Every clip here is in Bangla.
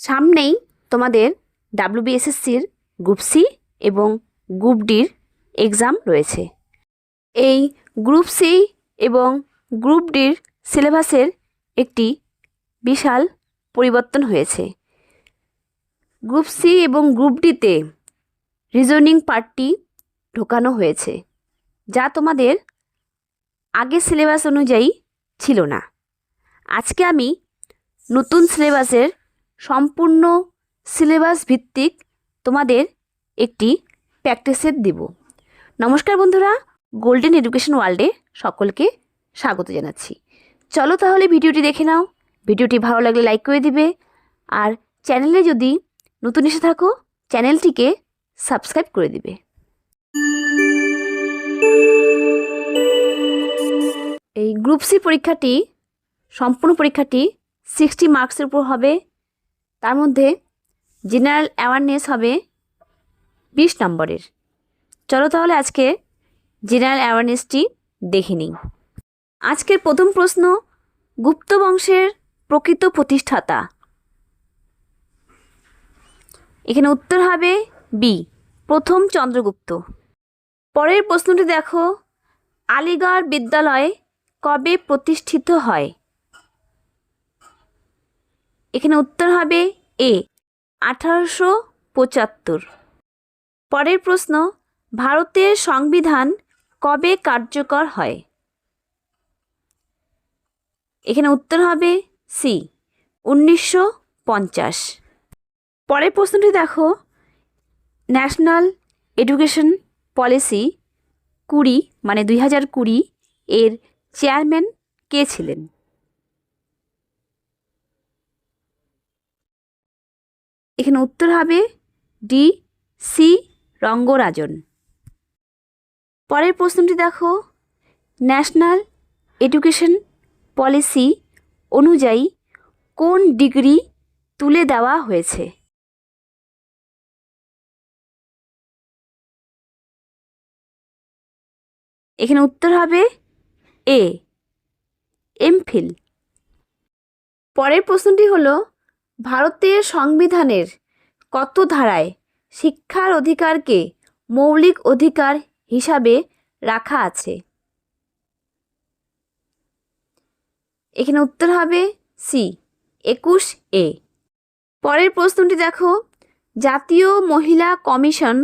সামনেই তোমাদের ডাব্লিউবিএসএসসির গ্রুপ সি এবং গ্রুপ ডির এক্সাম রয়েছে। এই গ্রুপ সি এবং গ্রুপ ডির সিলেবাসের একটি বিশাল পরিবর্তন হয়েছে। গ্রুপ সি এবং গ্রুপ ডিতে রিজনিং পার্টটি ঢোকানো হয়েছে, যা তোমাদের আগের সিলেবাস অনুযায়ী ছিল না। আজকে আমি নতুন সিলেবাসের সম্পূর্ণ সিলেবাস ভিত্তিক তোমাদের একটি প্র্যাকটিস সেট দেব। নমস্কার বন্ধুরা, গোল্ডেন এডুকেশন ওয়ার্ল্ডে সকলকে স্বাগত জানাচ্ছি। চলো তাহলে ভিডিওটি দেখে নাও। ভিডিওটি ভালো লাগলে লাইক করে দিবে, আর চ্যানেলে যদি নতুন এসে থাকো চ্যানেলটিকে সাবস্ক্রাইব করে দিবে। এই গ্রুপ সি পরীক্ষাটি সম্পূর্ণ পরীক্ষাটি 60 মার্কসের উপর হবে। তার মধ্যে জেনারেল অ্যাওয়ারনেস হবে 20 নম্বরের। চলো তাহলে আজকে জেনারেল অ্যাওয়ারনেসটি দেখে নিই। আজকের প্রথম প্রশ্ন, গুপ্ত বংশের প্রকৃত প্রতিষ্ঠাতা। এখানে উত্তর হবে বি, প্রথম চন্দ্রগুপ্ত। পরের প্রশ্নটি দেখো, আলিগড় বিদ্যালয় কবে প্রতিষ্ঠিত হয়? এখানে উত্তর হবে এ, 1875। পরের প্রশ্ন, ভারতের সংবিধান কবে কার্যকর হয়? এখানে উত্তর হবে সি, 1950। পরের প্রশ্নটি দেখো, ন্যাশনাল এডুকেশন পলিসি 2020 এর চেয়ারম্যান কে ছিলেন? এখানে উত্তর হবে ডি, সি রঙ্গরাজন। পরের প্রশ্নটি দেখো, ন্যাশনাল এডুকেশন পলিসি অনুযায়ী কোন ডিগ্রি তুলে দেওয়া হয়েছে? এখানে উত্তর হবে এ, এমফিল। পরের প্রশ্নটি হলো, ভারতের সংবিধানের কত ধারায় শিক্ষার অধিকারকে মৌলিক অধিকার হিসাবে রাখা আছে? এখানে উত্তর হবে সি, 21A। পরের প্রশ্নটি দেখো, জাতীয় মহিলা কমিশন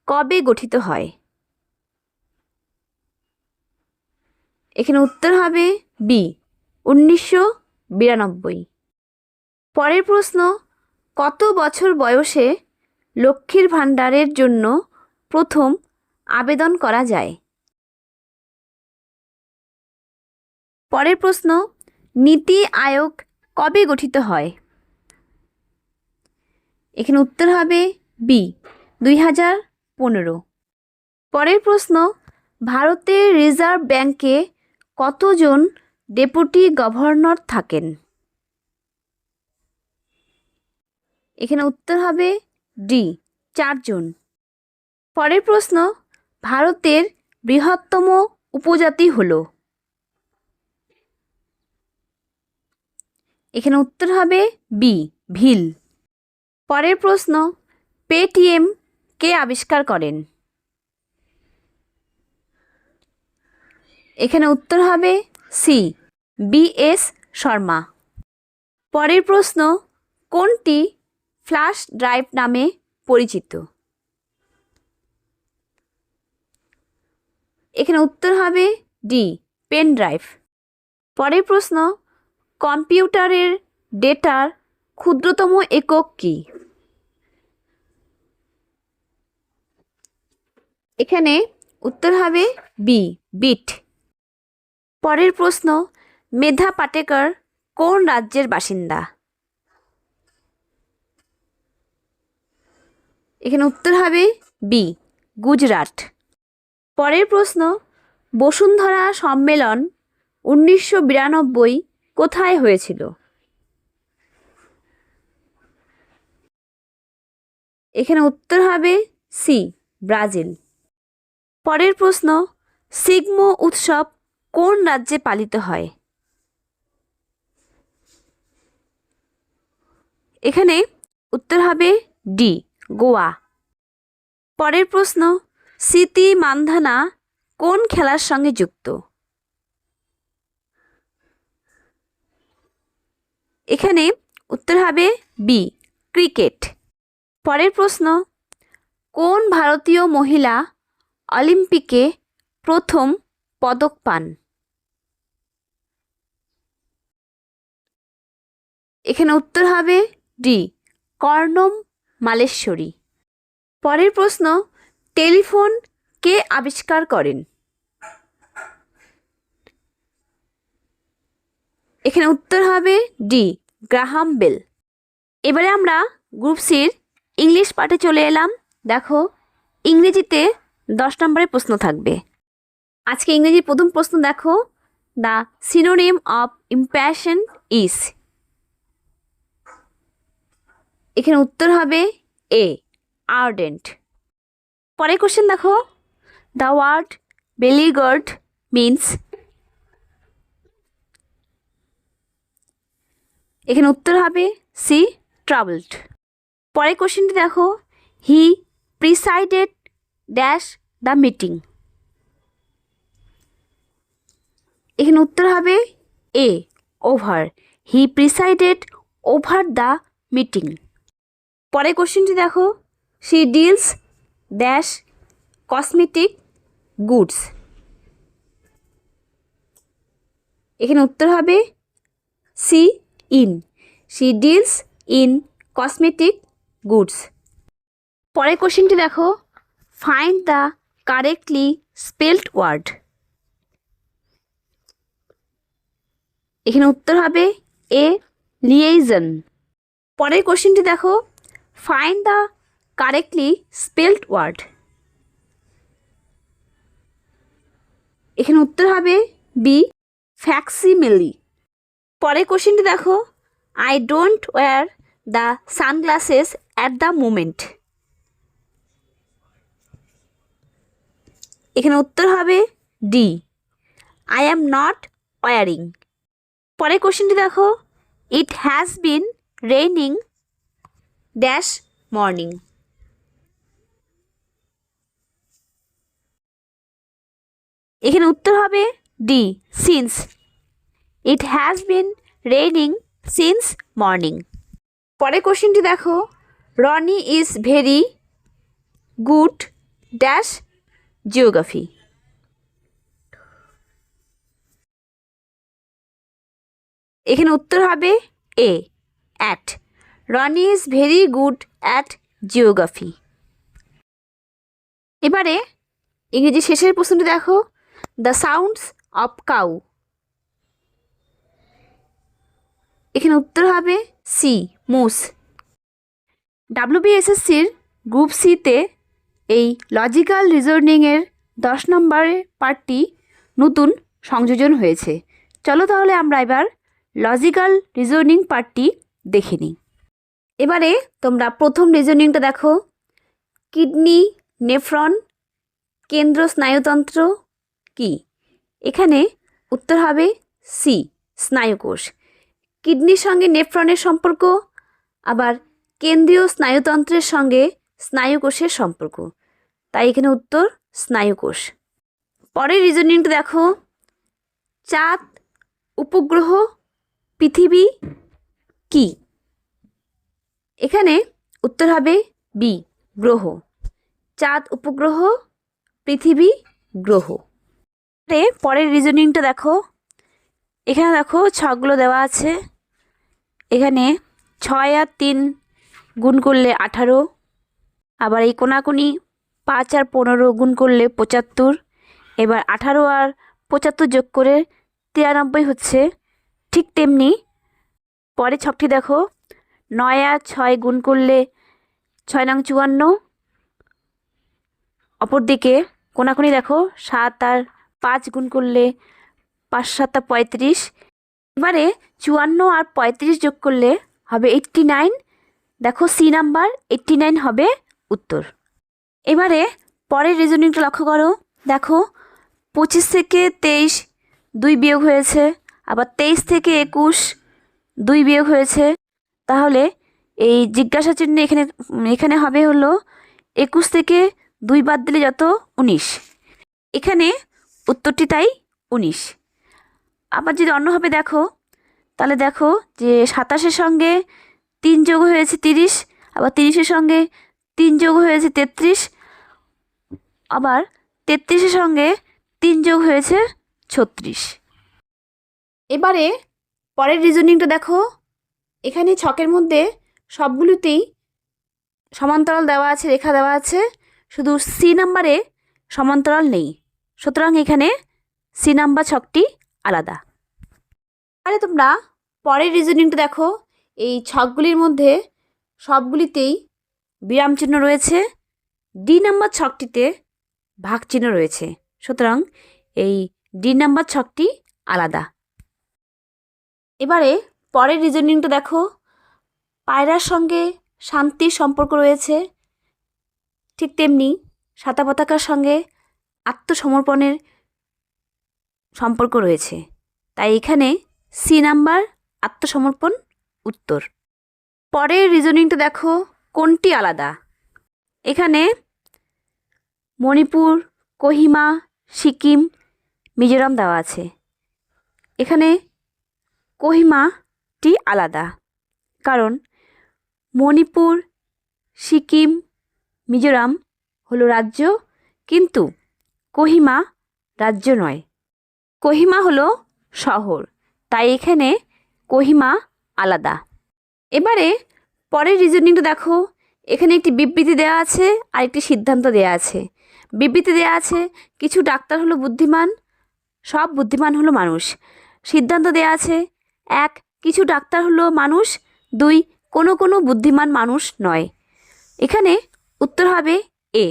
কবে গঠিত হয়? এখানে উত্তর হবে বি, 1992। পরের প্রশ্ন, কত বছর বয়সে লক্ষ্মীর ভাণ্ডারের জন্য প্রথম আবেদন করা যায়? পরের প্রশ্ন, নীতি আয়োগ কবে গঠিত হয়? এখানে উত্তর হবে বি, 2015। পরের প্রশ্ন, ভারতের রিজার্ভ ব্যাংকে কতজন ডেপুটি গভর্নর থাকেন? এখানে উত্তর হবে ডি, 4 জন। পরের প্রশ্ন, ভারতের বৃহত্তম উপজাতি হল? এখানে উত্তর হবে বি, ভিল। পরের প্রশ্ন, পেটিএম কে আবিষ্কার করেন? এখানে উত্তর হবে সি, BS শর্মা। পরের প্রশ্ন, কোনটি ফ্ল্যাশ ড্রাইভ নামে পরিচিত? এখানে উত্তর হবে ডি, পেন ড্রাইভ। পরের প্রশ্ন, কম্পিউটারের ডেটার ক্ষুদ্রতম একক কি? এখানে উত্তর হবে বি, বিট। পরের প্রশ্ন, মেধা পাটেকর কোন রাজ্যের বাসিন্দা? এখানে উত্তর হবে বি, গুজরাট। পরের প্রশ্ন, বসুন্ধরা সম্মেলন 1992 কোথায় হয়েছিল? এখানে উত্তর হবে সি, ব্রাজিল। পরের প্রশ্ন, সিগমো উৎসব কোন রাজ্যে পালিত হয়? এখানে উত্তর হবে ডি, গোয়া। পরের প্রশ্ন, স্মৃতি মান্ধানা কোন খেলার সঙ্গে যুক্ত? এখানে উত্তর হবে বি, ক্রিকেট। পরের প্রশ্ন, কোন ভারতীয় মহিলা অলিম্পিকে প্রথম পদক পান? এখানে উত্তর হবে ডি, কর্ণম মালেশ্বরী। পরের প্রশ্ন, টেলিফোন কে আবিষ্কার করেন? এখানে উত্তর হবে ডি, গ্রাহাম বেল। এবারে আমরা গ্রুপ সির ইংলিশ পার্টে চলে এলাম। দেখো, ইংরেজিতে 10 নম্বরের প্রশ্ন থাকবে। আজকে ইংরেজির প্রথম প্রশ্ন দেখো, the synonym of impassion is. এখানে উত্তর হবে এ, আর্ডেন্ট। পরের কোশ্চেন দেখো, দ্য ওয়ার্ড বেলিগার্ড মিন্স। এখানে উত্তর হবে সি, ট্রাভেলড। পরের কোশ্চেনটি দেখো, he presided dash the meeting. এখানে উত্তর হবে A, over. He presided over the meeting. পরের কোশ্চেনটি দেখো, she deals dash cosmetic goods. এখানে উত্তর হবে C, in. She deals in cosmetic goods. পরের কোশ্চেনটি দেখো, find the correctly spelled word. এখানে উত্তর হবে এ, লিয়েজন। পরের কোশ্চেনটি দেখো, find the correctly spelled word. এখানে উত্তর হবে বি, ফ্যাক্সিমিলি। পরের কোশ্চেনটি দেখো, I don't wear the sunglasses at the moment. এখানে উত্তর হবে D, I am not wearing. পরের কোশ্চেনটি দেখো, it has been raining dash morning. এখানে উত্তর হবে D, since. It has been raining since morning. পরের কোশ্চেনটি দেখো, Rony is very good dash geography. এখানে উত্তর হবে এ, at. Rony is very good at geography. এবারে ইংরেজি শেষের প্রশ্নটি দেখো, দ্য সাউন্ডস অফ কাউ। এখানে উত্তর হবে সি, মুস। ডাব্লিউবিএসএসসির গ্রুপ সিতে এই লজিক্যাল রিজনিংয়ের 10 নম্বরের পার্টটি নতুন সংযোজন হয়েছে। চলো তাহলে আমরা এবার লজিক্যাল রিজনিং পার্টটি দেখে নিই। এবারে তোমরা প্রথম রিজনিংটা দেখো, কিডনি, নেফ্রন, কেন্দ্র স্নায়ুতন্ত্র কি? এখানে উত্তর হবে সি, স্নায়ুকোষ। কিডনির সঙ্গে নেফ্রনের সম্পর্ক, আবার কেন্দ্রীয় স্নায়ুতন্ত্রের সঙ্গে স্নায়ুকোষের সম্পর্ক, তাই এখানে উত্তর স্নায়ুকোষ। পরের রিজনিংটা দেখো, চাঁদ উপগ্রহ পৃথিবী কি? এখানে উত্তর হবে বি, গ্রহ। চাঁদ উপগ্রহ, পৃথিবী গ্রহ। পরের রিজনিংটা দেখো, এখানে দেখো ছকগুলো দেওয়া আছে। এখানে 6 আর 3 গুণ করলে 18, আবার এই কোনাকুনি 5 আর 15 গুণ করলে 75, এবার 18 আর 75 যোগ করে 93 হচ্ছে। ঠিক তেমনি পরে ছকটি দেখো, 9 আর 6 গুণ করলে 6 নং 54, অপরদিকে কোনাকুনি দেখো 7 আর 5 গুণ করলে 5 7 35, এবারে 54 আর 35 যোগ করলে হবে 89। দেখো সি নাম্বার 89 হবে উত্তর। এবারে পরের রিজনিংটা লক্ষ্য করো, দেখো 25 থেকে 23 2 বিয়োগ হয়েছে, আবার 23 থেকে 21 2 বিয়োগ হয়েছে, তাহলে এই জিজ্ঞাসা চিহ্ন এখানে এখানে হবে হলো 21 থেকে 2 বাদ দিলে যত 19। এখানে উত্তরটি তাই 19। আবার যদি অন্যভাবে দেখো তাহলে দেখো যে 27-এর সঙ্গে 3 যোগ হয়েছে 30, আবার 30-এর সঙ্গে 3 যোগ হয়েছে 33, আবার 33-এর সঙ্গে 3 যোগ হয়েছে 36। এবারে পরের রিজনিংটা দেখো। এখানে ছকের মধ্যে সবগুলোতেই সমান্তরাল দেওয়া আছে, রেখা দেওয়া আছে, শুধু সি নাম্বারে সমান্তরাল নেই, সুতরাং এখানে সি নাম্বার ছকটি আলাদা। আরে তোমরা পরের রিজনিংটা দেখো। এই ছকগুলির মধ্যে সবগুলিতেই বিরাম চিহ্ন রয়েছে, ডি নাম্বার ছকটিতে ভাগ চিহ্ন রয়েছে, সুতরাং এই ডি নাম্বার ছকটি আলাদা। এবারে পরের রিজনিংটা দেখো। পায়রার সঙ্গে শান্তির সম্পর্ক রয়েছে, ঠিক তেমনি সাদা পতাকার সঙ্গে আত্মসমর্পণের সম্পর্ক রয়েছে, তাই এখানে সি নাম্বার আত্মসমর্পণ উত্তর। পরের রিজনিংটা দেখো কোনটি আলাদা। এখানে মণিপুর, কোহিমা, সিকিম, মিজোরাম দেওয়া আছে। এখানে কোহিমাটি আলাদা, কারণ মণিপুর, সিকিম, মিজোরাম হলো রাজ্য, কিন্তু কোহিমা রাজ্য নয়, কোহিমা হলো শহর, তাই এখানে কোহিমা আলাদা। এবারে পরের রিজনিংটা দেখো। এখানে একটি বিবৃতি দেওয়া আছে আর একটি সিদ্ধান্ত দেওয়া আছে। বিবৃতি দেওয়া আছে কিছু ডাক্তার হলো বুদ্ধিমান, সব বুদ্ধিমান হলো মানুষ। সিদ্ধান্ত দেওয়া আছে 1, কিছু ডাক্তার হলো মানুষ, 2, কোনো কোনো বুদ্ধিমান মানুষ নয়। এখানে উত্তর হবে এ,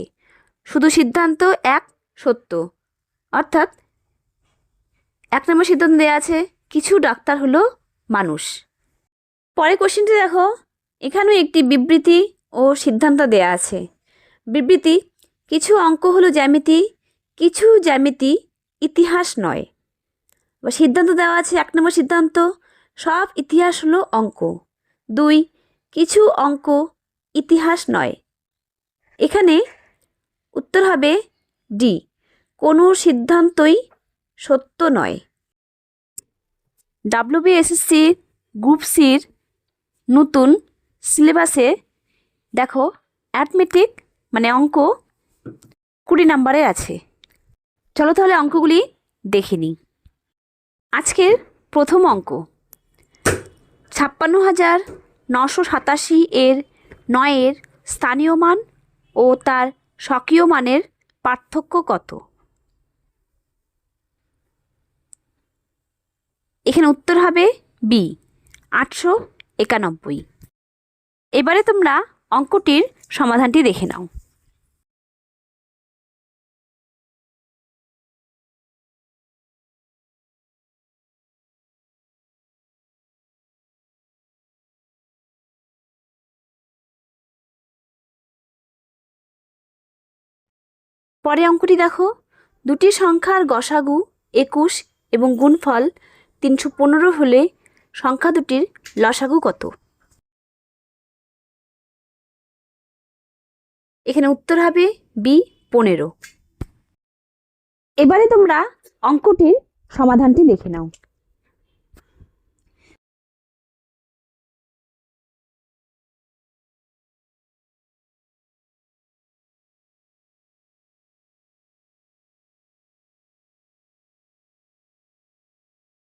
শুধু সিদ্ধান্ত 1 সত্য, অর্থাৎ 1 নম্বর সিদ্ধান্ত দেওয়া আছে কিছু ডাক্তার হলো মানুষ। পরের কোশ্চেনটি দেখো। এখানেও একটি বিবৃতি ও সিদ্ধান্ত দেয়া আছে। বিবৃতি, কিছু অঙ্ক হলো জ্যামিতি, কিছু জ্যামিতি ইতিহাস নয়। বা সিদ্ধান্ত দেওয়া আছে 1 নম্বর সিদ্ধান্ত, সব ইতিহাস হলো অঙ্ক। 2, কিছু অঙ্ক ইতিহাস নয়। এখানে উত্তর হবে ডি, কোনো সিদ্ধান্তই সত্য নয়। WBSSC গ্রুপ সির নতুন সিলেবাসে দেখো অ্যাথমেটিক মানে অঙ্ক 20 নম্বরের আছে। চলো তাহলে অঙ্কগুলি দেখে নিই। আজকের প্রথম অঙ্ক 56,987 এর 9 স্থানীয় মান ও তার স্বকীয় মানের পার্থক্য কত? এখানে উত্তর হবে বি, 891। এবারে তোমরা অঙ্কটির সমাধানটি দেখে নাও। পরে অঙ্কটি দেখো, দুটি সংখ্যার গসাগু 21 এবং গুণফল 315 হলে সংখ্যা দুটির লসাগু কত? এখানে উত্তর হবে বি, 15। এবারে তোমরা অঙ্কটির সমাধানটি দেখে নাও।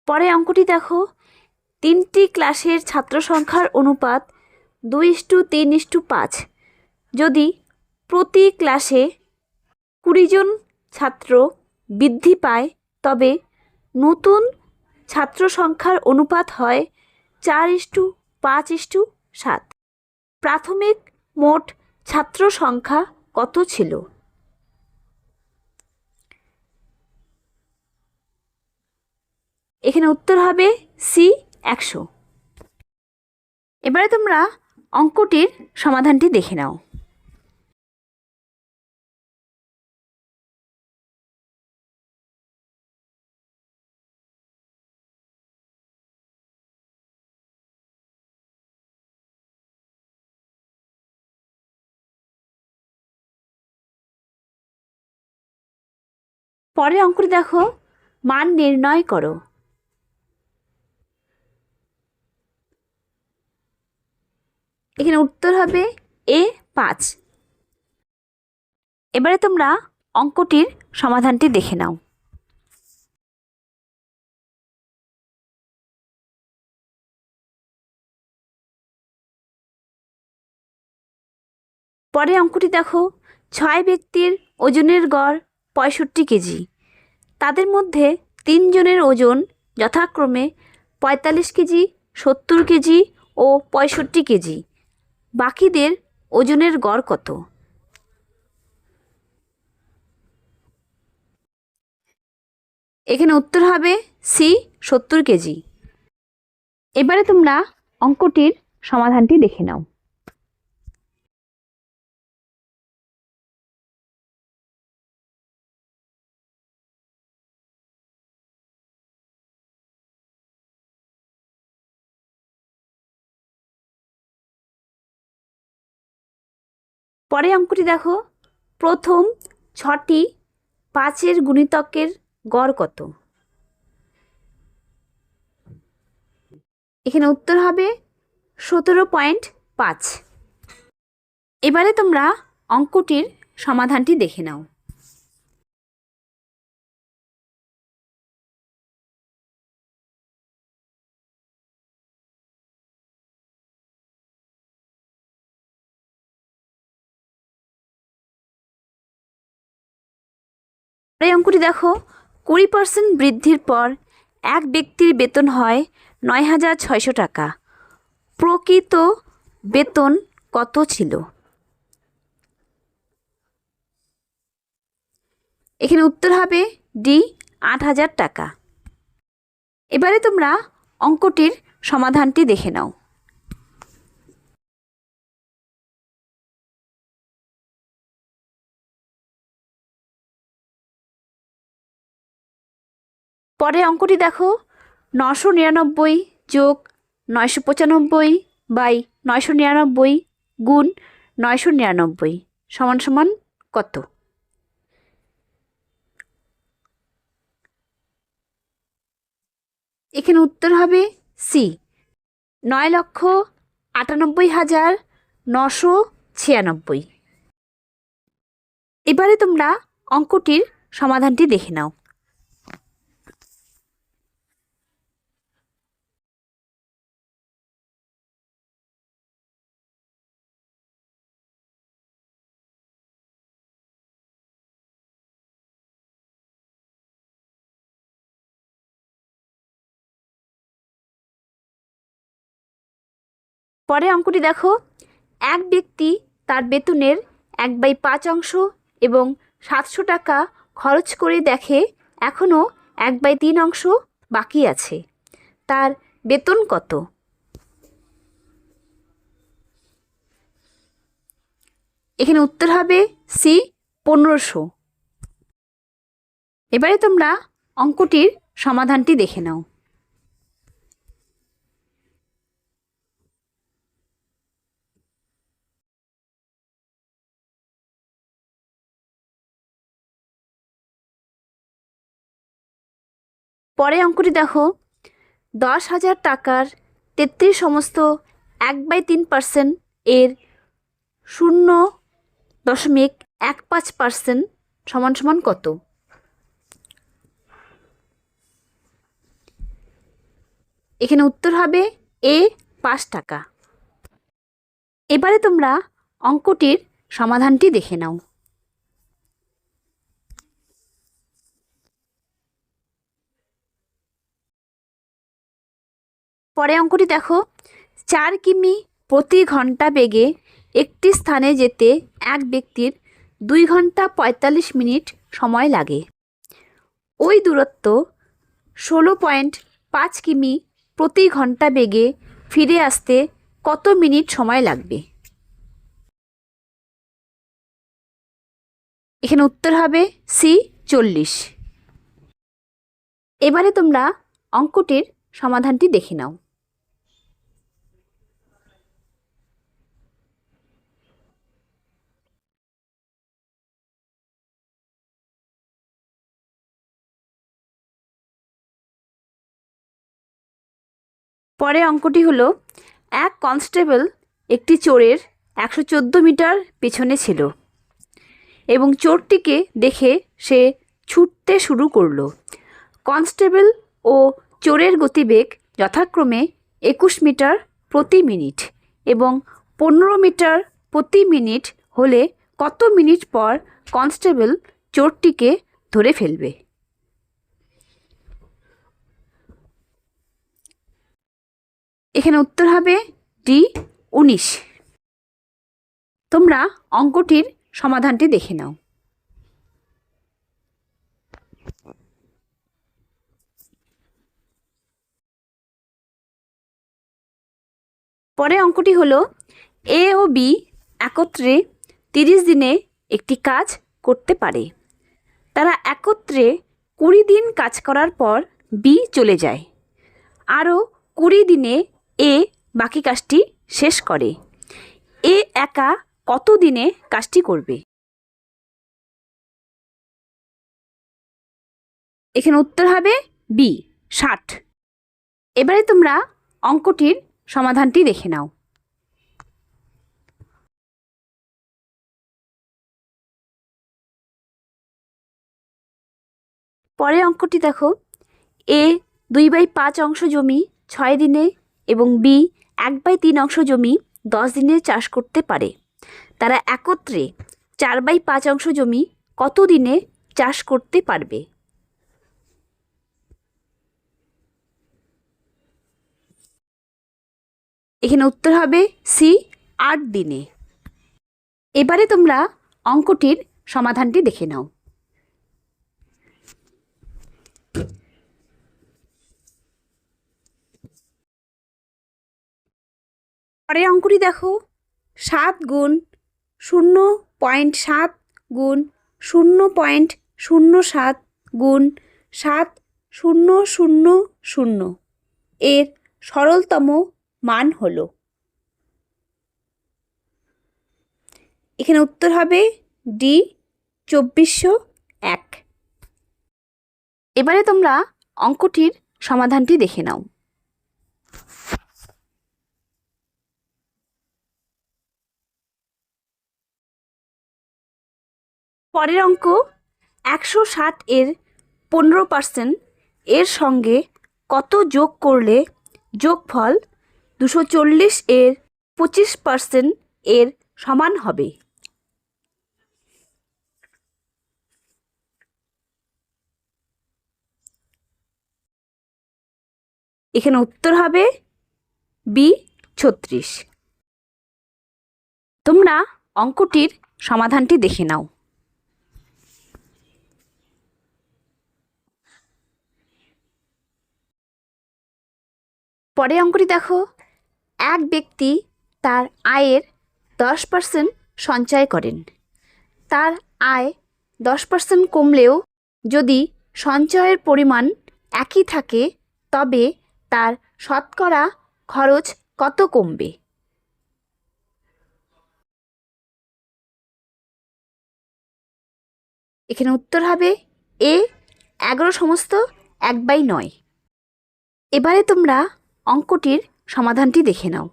পরে অঙ্কটি দেখো, 3টি ক্লাসের ছাত্র সংখ্যার অনুপাত 2:3:5। যদি প্রতি ক্লাসে 20 জন ছাত্র বৃদ্ধি পায়, তবে নতুন ছাত্র সংখ্যার অনুপাত হয় 4:5:7। প্রাথমিক মোট ছাত্র সংখ্যা কত ছিল? এখানে উত্তর হবে সি, 100। এবারে তোমরা অঙ্কটির সমাধানটি দেখে নাও। পরের অঙ্কটি দেখো, মান নির্ণয় করো। এখানে উত্তর হবে এ 5। এবারে তোমরা অঙ্কটির সমাধানটি দেখে নাও। পরের অঙ্কটি দেখো, 6 ব্যক্তির ওজনের গড় 65 কেজি। তাদের মধ্যে 3 জনের ওজন যথাক্রমে 45 কেজি, 70 কেজি ও 65 কেজি। বাকিদের ওজনের গড় কত? এখানে উত্তর হবে সি 70 কেজি। এবারে তোমরা অঙ্কটির সমাধানটি দেখে নাও। পরের অঙ্কটি দেখো, প্রথম 6টি 5-এর গুণিতকের গড় কত? এখানে উত্তর হবে 17.5। এবারে তোমরা অঙ্কটির সমাধানটি দেখে নাও। এই অঙ্কটি দেখো, 20% বৃদ্ধির পর এক ব্যক্তির বেতন হয় 9,600 টাকা। প্রকৃত বেতন কত ছিল? এখানে উত্তর হবে ডি 8,000 টাকা। এবারে তোমরা অঙ্কটির সমাধানটি দেখে নাও। পরের অঙ্কটি দেখো, 999 যোগ 995 বাই 999 গুণ 999 সমান সমান কত? এখানে উত্তর হবে সি 9,98,996। এবারে তোমরা অঙ্কটির সমাধানটি দেখে নাও। পরের অঙ্কটি দেখো, এক ব্যক্তি তার বেতনের 1/5 অংশ এবং 700 টাকা খরচ করে দেখে এখনও 1/3 অংশ বাকি আছে। তার বেতন কত? এখানে উত্তর হবে সি 1500। এবারে তোমরা অঙ্কটির সমাধানটি দেখে নাও। পরে অঙ্কটি দেখো, 10,000 টাকার 33 সমস্ত 1/3% এর 0.15% সমান সমান কত? এখানে উত্তর হবে এ 5 টাকা। এবারে তোমরা অঙ্কটির সমাধানটি দেখে নাও। পরে অঙ্কটি দেখো, 4 কিমি প্রতি ঘন্টা বেগে একটি স্থানে যেতে এক ব্যক্তির 2 ঘন্টা 45 মিনিট সময় লাগে। ওই দূরত্ব 16.5 কিমি প্রতি ঘন্টা বেগে ফিরে আসতে কত মিনিট সময় লাগবে? এখানে উত্তর হবে সি 40। এবারে তোমরা অঙ্কটির সমাধানটি দেখে নাও। পরে অঙ্কটি হলো, এক কনস্টেবল একটি চোরের 114 মিটার পেছনে ছিল এবং চোরটিকে দেখে সে ছুটতে শুরু করলো। কনস্টেবল ও চোরের গতিবেগ যথাক্রমে 21 মিটার প্রতি মিনিট এবং 15 মিটার প্রতি মিনিট হলে কত মিনিট পর কনস্টেবল চোরটিকে ধরে ফেলবে? এখানে উত্তর হবে ডি 19। তোমরা অঙ্কটির সমাধানটি দেখে নাও। পরে অঙ্কটি হলো, এ ও বি একত্রে 30 দিনে একটি কাজ করতে পারে। তারা একত্রে 20 দিন কাজ করার পর বি চলে যায়। আরও 20 দিনে এ বাকি কাজটি শেষ করে। এ একা কত দিনে কাজটি করবে? এখানে উত্তর হবে বি 60। এবারে তোমরা অঙ্কটির সমাধানটি দেখে নাও। পরে অঙ্কটি দেখো, এ 2/5 অংশ জমি 6 দিনে এবং বি 1/3 অংশ জমি 10 দিনে চাষ করতে পারে। তারা একত্রে 4/5 অংশ জমি কত দিনে চাষ করতে পারবে? এখানে উত্তর হবে সি 8 দিনে। এবারে তোমরা অঙ্কটির সমাধানটি দেখে নাও। পরের অঙ্কটি দেখো, 7 গুণ 0.7 গুণ 0.07 গুণ 7000 এর সরলতম মান হলো। এখানে উত্তর হবে ডি 2401। এবারে তোমরা অঙ্কটির সমাধানটি দেখে নাও। পরের অঙ্ক, 160 এর 15% এর সঙ্গে কত যোগ করলে যোগফল 240 এর 25% এর সমান হবে? এখানে উত্তর হবে বি 36। তোমরা অঙ্কটির সমাধানটি দেখে নাও। পরে অঙ্কটি দেখো, এক ব্যক্তি তার আয়ের 10% সঞ্চয় করেন। তার আয় 10% কমলেও যদি সঞ্চয়ের পরিমাণ একই থাকে তবে তার শতকরা খরচ কত কমবে? এখানে উত্তর হবে এ 11/1/9। এবারে তোমরা অঙ্কটির সমাধানটি দেখে নাও।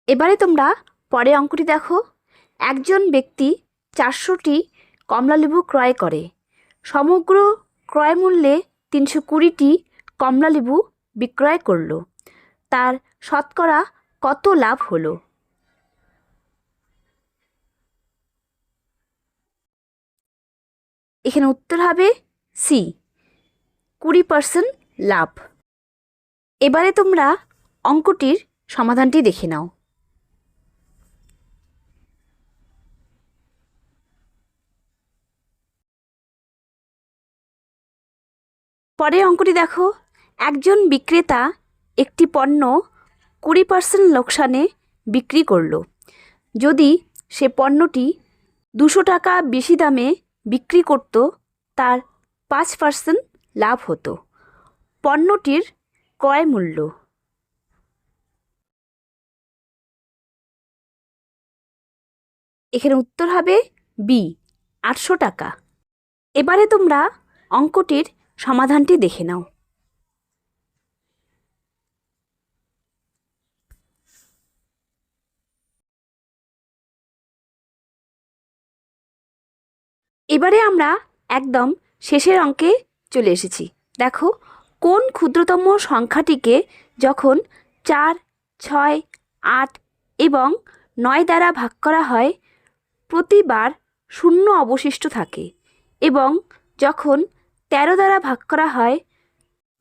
এবারে তোমরা পরে অঙ্কটি দেখো, একজন ব্যক্তি 400টি কমলালেবু ক্রয় করে। সমগ্র ক্রয় মূল্যে 320টি কমলালেবু বিক্রয় করলো। তার শতকরা কত লাভ হলো? এখানে উত্তর হবে সি 20% লাভ। এবারে তোমরা অঙ্কটির সমাধানটি দেখে নাও। পরের অঙ্কটি দেখো, একজন বিক্রেতা একটি পণ্য 20% লোকসানে বিক্রি করলো। যদি সে পণ্যটি 200 টাকা বেশি দামে বিক্রি করত তার 5% লাভ হতো। পণ্যটির ক্রয় মূল্য। এখানে উত্তর হবে বি 800 টাকা। এবারে তোমরা অঙ্কটির সমাধানটি দেখে নাও। এবারে আমরা একদম শেষের অঙ্কে চলে এসেছি। দেখো, কোন ক্ষুদ্রতম সংখ্যাটিকে যখন 4, 6, 8 এবং 9 দ্বারা ভাগ করা হয় প্রতিবার 0 অবশিষ্ট থাকে, এবং যখন 13 দ্বারা ভাগ করা হয়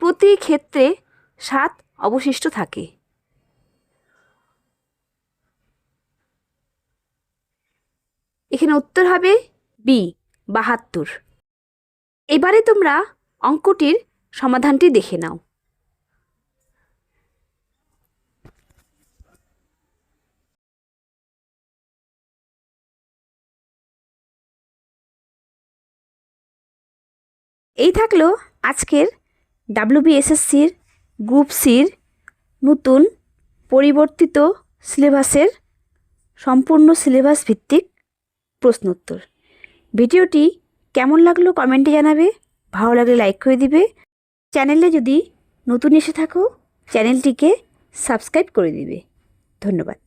প্রতি ক্ষেত্রে 7 অবশিষ্ট থাকে। এখানে উত্তর হবে বি 72। এবারে তোমরা অঙ্কটির সমাধানটি দেখে নাও। এই থাকলো আজকের WBSSCর গ্রুপ সির নতুন পরিবর্তিত সিলেবাসের সম্পূর্ণ সিলেবাস ভিত্তিক প্রশ্নোত্তর। ভিডিওটি কেমন লাগলো কমেন্টে জানাবে, ভালো লাগলে লাইক করে দিবে। চ্যানেলে যদি নতুন এসে থাকো চ্যানেলটিকে সাবস্ক্রাইব করে দিবে। ধন্যবাদ।